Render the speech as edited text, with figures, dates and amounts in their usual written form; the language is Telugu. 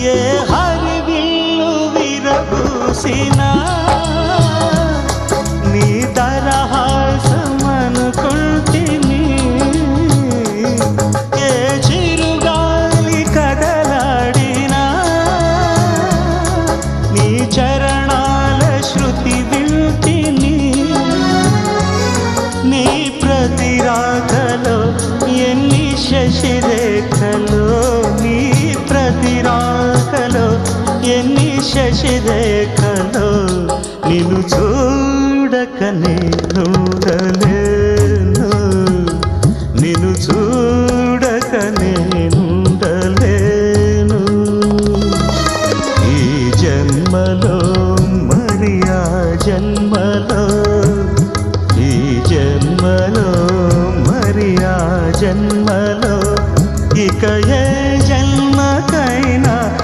ఏ హరివిల్లు విరబూసినా నీ దరహాసమనుకుంటిని. ఏ చిరుగాలి కదలాడినా నీ చరణాల శృతి వింటిని. నీ ప్రతి రాకలో ఎన్ని శశిరేఖలో, నీ ప్రతి రాకలో ఎన్ని శశిరేఖలో, నిన్ను చూడక నేను